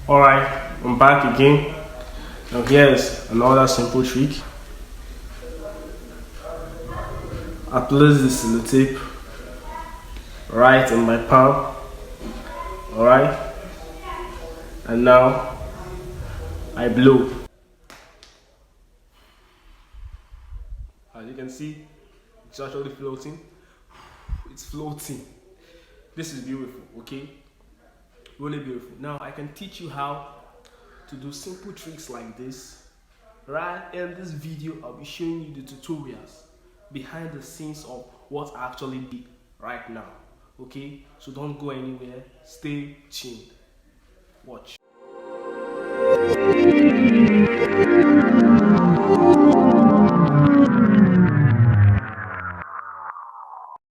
Alright, I'm back again. Now here's another simple trick. I place the sellotape right in my palm. Alright, and now I blow. As you can see, it's actually floating. It's floating. This is beautiful, okay? Really beautiful. Now I can teach you how to do simple tricks like this. Right in this video, I'll be showing you the tutorials behind the scenes of what I actually did right now. Okay, so don't go anywhere. Stay tuned. Watch.